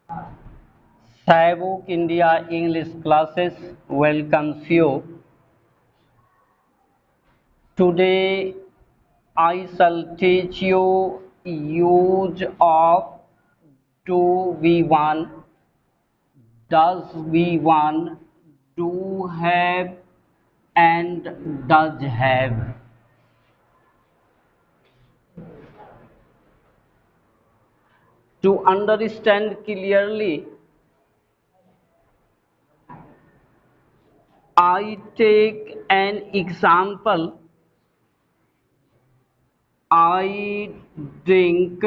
Cyborg India English classes welcomes you. Today I shall teach you use of do V1, does V1, do have and does have. To understand clearly, I take an example. I drink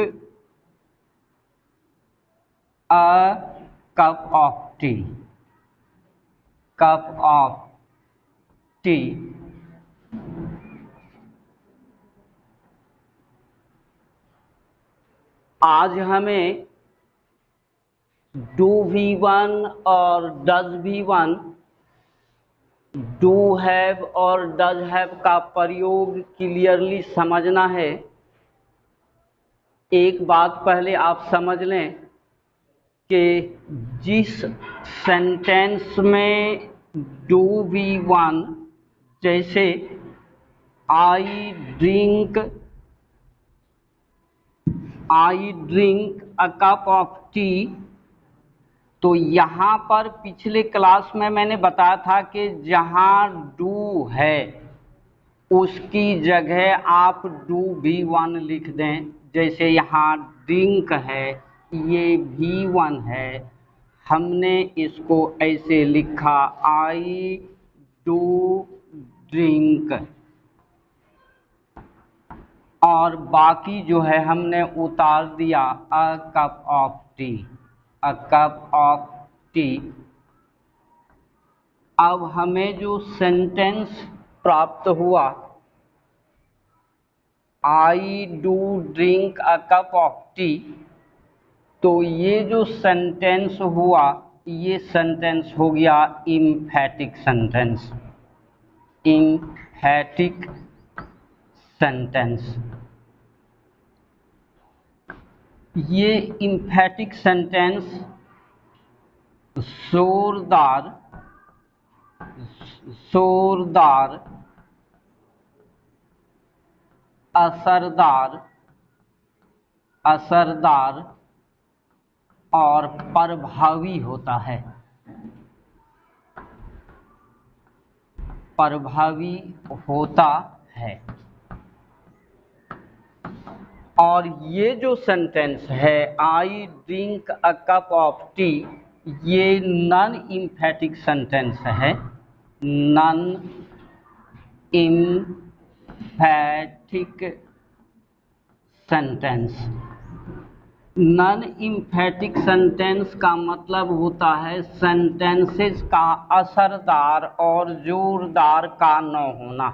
a cup of tea. Cup of tea. आज हमें do V1 और does V1, do have और does have का प्रयोग clearly समझना है। एक बात पहले आप समझ लें कि जिस सेंटेंस में डू V1, जैसे आई drink a cup of T, तो यहाँ पर पिछले क्लास में मैंने बताया था कि जहाँ डू है उसकी जगह आप डू V1 लिख दें। जैसे यहाँ ड्रिंक है, ये V1 है, हमने इसको ऐसे लिखा आई डू ड्रिंक, और बाकी जो है हमने उतार दिया अ cup of T, a cup of T. अब हमें जो सेंटेंस प्राप्त हुआ, I do drink a cup of T, तो ये जो सेंटेंस हुआ, ये सेंटेंस हो गया इम्फैटिक सेंटेंस। Emphatic sentence. ये इम्फैटिक सेंटेंस जोरदार असरदार और प्रभावी होता है। प्रभावी होता है। और ये जो सेंटेंस है I drink a cup of tea, ये नॉन इम्फैटिक सेंटेंस है। Non emphatic sentence. Non emphatic sentence का मतलब होता है सेंटेंसेस का असरदार और जोरदार का न होना।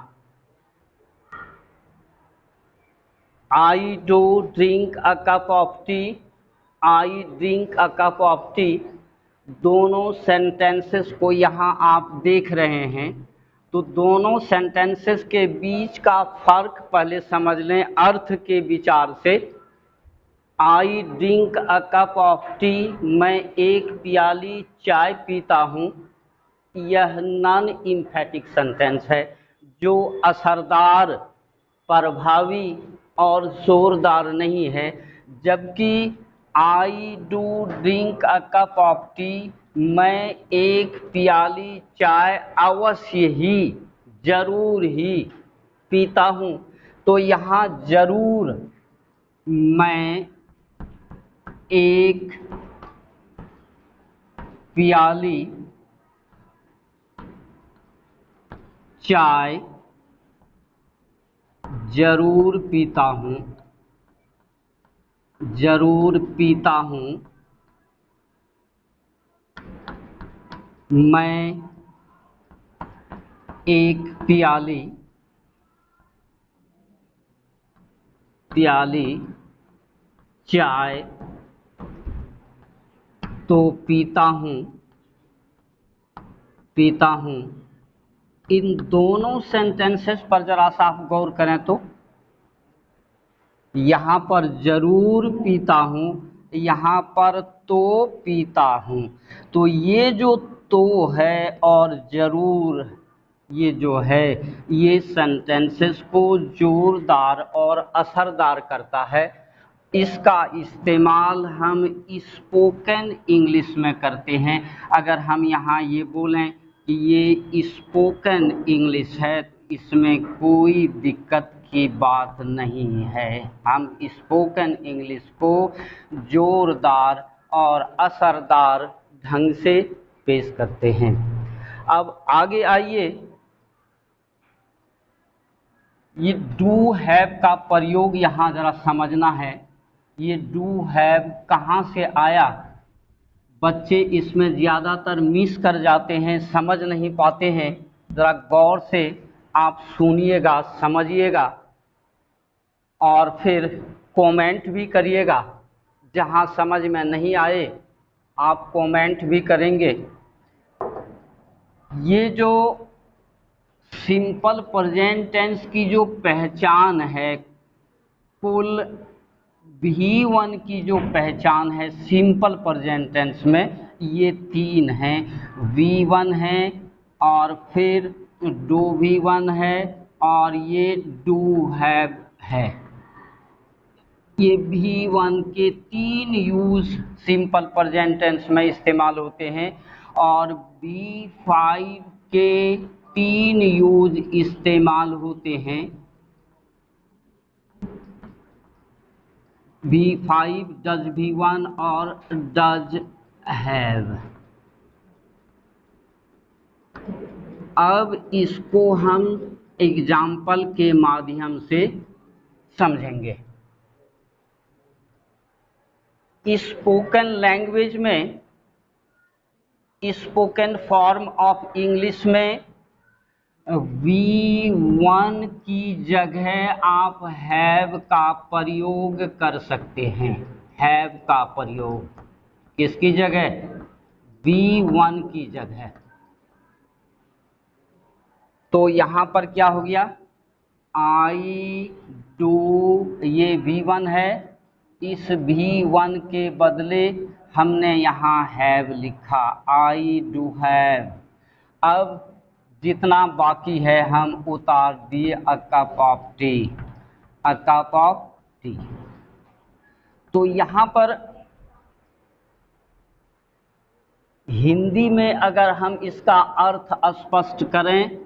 I do drink a cup of T, I drink a cup of T, दोनों सेंटेंसेस को यहाँ आप देख रहे हैं। तो दोनों सेंटेंसेस के बीच का फर्क पहले समझ लें अर्थ के विचार से। आई drink a cup of T, मैं एक प्याली चाय पीता हूँ, यह नॉन इम्फैटिक सेंटेंस है जो असरदार, प्रभावी और जोरदार नहीं है। जबकि I do drink a cup of T, मैं एक प्याली चाय अवश्य ही, जरूर ही पीता हूँ। तो यहाँ जरूर, मैं एक प्याली चाय जरूर पीता हूँ, जरूर पीता हूँ। मैं एक प्याली चाय तो पीता हूँ। इन दोनों सेंटेंसेस पर जरा सा आप गौर करें तो यहाँ पर जरूर पीता हूँ, यहाँ पर तो पीता हूँ। तो ये जो तो है और जरूर ये जो है ये सेंटेंसेस को जोरदार और असरदार करता है। इसका इस्तेमाल हम स्पोकन इंग्लिश में करते हैं। अगर हम यहाँ ये बोलें कि ये स्पोकन इंग्लिश है तो इसमें कोई दिक्कत की बात नहीं है। हम स्पोकन इंग्लिश को जोरदार और असरदार ढंग से पेश करते हैं। अब आगे आइए, ये डू हैव का प्रयोग यहाँ जरा समझना है। ये डू हैव कहाँ से आया? बच्चे इसमें ज़्यादातर मिस कर जाते हैं, समझ नहीं पाते हैं। ज़रा गौर से आप सुनिएगा, समझिएगा और फिर कमेंट भी करिएगा। जहाँ समझ में नहीं आए आप कमेंट भी करेंगे। ये जो सिंपल प्रेजेंट टेंस की जो पहचान है, कुल V1 की जो पहचान है सिंपल प्रेजेंट टेंस में, ये तीन हैं। V1 है और फिर डू V1 है और ये डू हैव है। ये V1 के तीन यूज सिंपल प्रेजेंट टेंस में इस्तेमाल होते हैं और V5 के तीन यूज इस्तेमाल होते हैं। V5 डज V1 और डज हैव। अब इसको हम एग्जाम्पल के माध्यम से समझेंगे। स्पोकन लैंग्वेज में, स्पोकन फॉर्म ऑफ इंग्लिश में V1 की जगह आप हैव का प्रयोग कर सकते हैं। हैव का प्रयोग किसकी जगह? V1 की जगह। तो यहाँ पर क्या हो गया? आई डू, ये V1 है, इस V1 के बदले हमने यहाँ हैव लिखा, आई डू हैव। अब जितना बाकी है हम उतार दिए अ cup of T, a cup of T. तो यहाँ पर हिंदी में अगर हम इसका अर्थ स्पष्ट करें,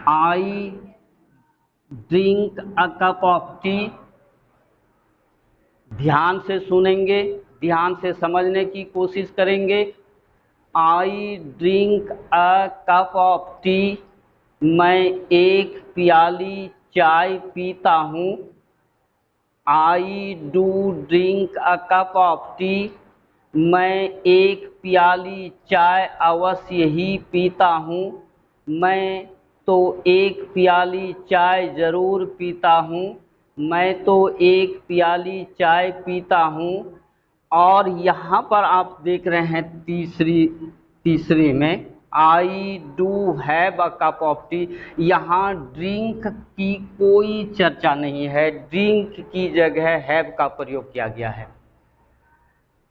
आई drink a cup of T, ध्यान से सुनेंगे, ध्यान से समझने की कोशिश करेंगे। आई drink a cup of T, मैं एक प्याली चाय पीता हूँ। I do drink a cup of T, मैं एक प्याली चाय अवश्य ही पीता हूँ। मैं तो एक प्याली चाय ज़रूर पीता हूँ। मैं तो एक प्याली चाय पीता हूँ। और यहाँ पर आप देख रहे हैं तीसरी में I do have a cup of T. यहाँ ड्रिंक की कोई चर्चा नहीं है, ड्रिंक की जगह हैव का प्रयोग किया गया है।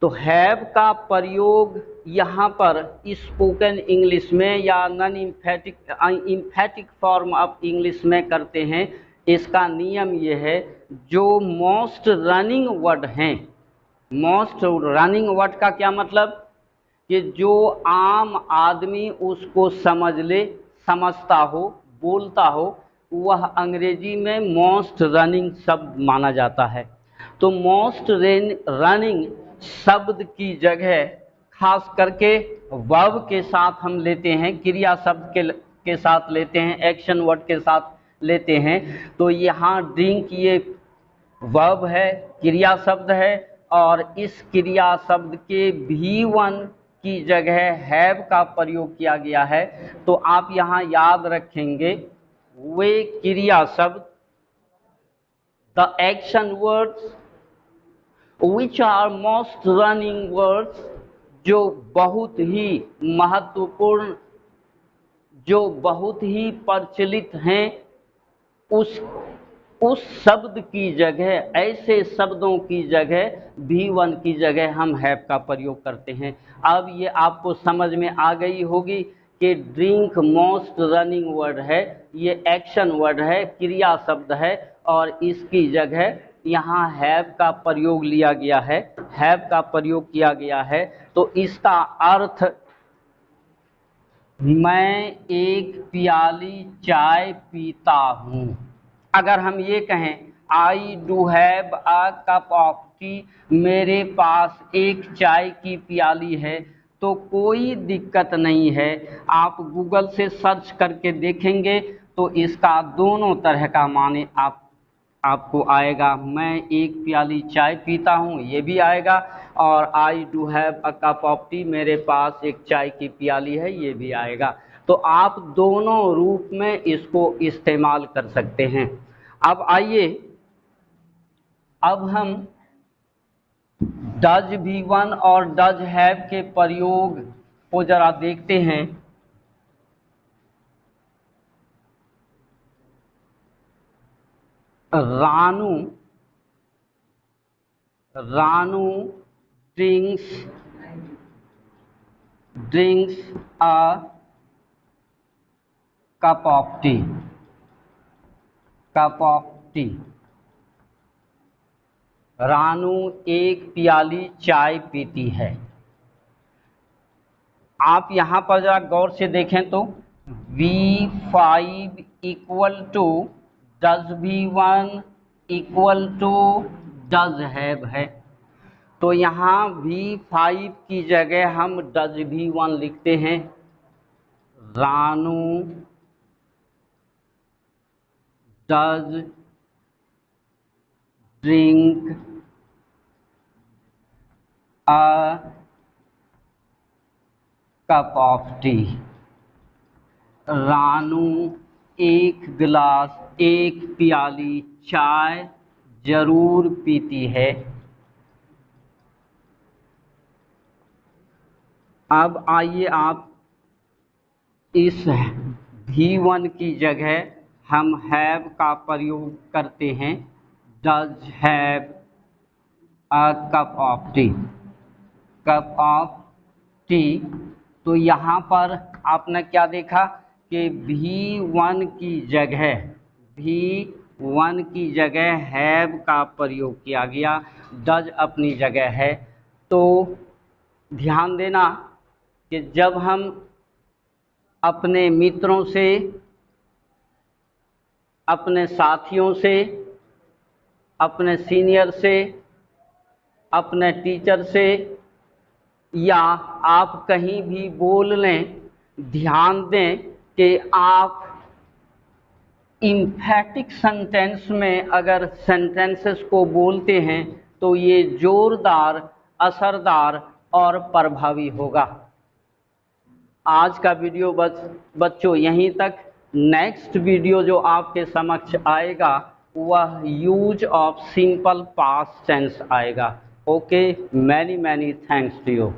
तो हैव का प्रयोग यहाँ पर स्पोकन इंग्लिश में या non emphatic form of English में करते हैं। इसका नियम ये है, जो मोस्ट रनिंग वर्ड हैं, मोस्ट रनिंग वर्ड का क्या मतलब कि जो आम आदमी उसको समझ ले, समझता हो, बोलता हो, वह अंग्रेजी में मोस्ट रनिंग शब्द माना जाता है। तो मोस्ट रनिंग शब्द की जगह खास करके वर्ब के साथ हम लेते हैं, क्रिया शब्द के साथ लेते हैं, एक्शन वर्ड के साथ लेते हैं। तो यहाँ ड्रिंक ये वर्ब है, क्रिया शब्द है, और इस क्रिया शब्द के V1 की जगह हैव का प्रयोग किया गया है। तो आप यहाँ याद रखेंगे वे क्रिया शब्द, the action words which are most running words, जो बहुत ही महत्वपूर्ण, जो बहुत ही प्रचलित हैं, उस शब्द की जगह, ऐसे शब्दों की जगह V1 की जगह हम हैव का प्रयोग करते हैं। अब ये आपको समझ में आ गई होगी कि ड्रिंक मोस्ट रनिंग वर्ड है, ये एक्शन वर्ड है, क्रिया शब्द है, और इसकी जगह यहाँ हैव का प्रयोग लिया गया है, हैव का प्रयोग किया गया है। तो इसका अर्थ, मैं एक प्याली चाय पीता हूँ। अगर हम ये कहें I do have a cup of T, मेरे पास एक चाय की प्याली है, तो कोई दिक्कत नहीं है। आप गूगल से सर्च करके देखेंगे तो इसका दोनों तरह का माने आपको आएगा। मैं एक प्याली चाय पीता हूँ, ये भी आएगा, और I do have a cup of T, मेरे पास एक चाय की प्याली है, ये भी आएगा। तो आप दोनों रूप में इसको इस्तेमाल कर सकते हैं। अब आइए, अब हम डज V1 और डज हैव के प्रयोग को जरा देखते हैं। Ranu drinks a cup of T. Ranu एक प्याली चाय पीती है। आप यहाँ पर जरा गौर से देखें तो V5 equal to does V1 equal to does have है। तो यहाँ V5 की जगह हम डज V1 लिखते हैं। Ranu does drink a cup of T. Ranu एक गिलास, एक प्याली चाय जरूर पीती है। अब आइए, आप इस V1 की जगह हम हैव का प्रयोग करते हैं। Does have a cup of T, cup of T. तो यहाँ पर आपने क्या देखा कि V1 की जगह हैव का प्रयोग किया गया, डज अपनी जगह है। तो ध्यान देना कि जब हम अपने मित्रों से, अपने साथियों से, अपने सीनियर से, अपने टीचर से, या आप कहीं भी बोल लें, ध्यान दें कि आप इम्फैटिक सेंटेंस में अगर सेंटेंसेस को बोलते हैं तो ये जोरदार, असरदार और प्रभावी होगा। आज का वीडियो बच्चों यहीं तक। नेक्स्ट वीडियो जो आपके समक्ष आएगा वह use of simple past tense आएगा। Okay, many thanks to you.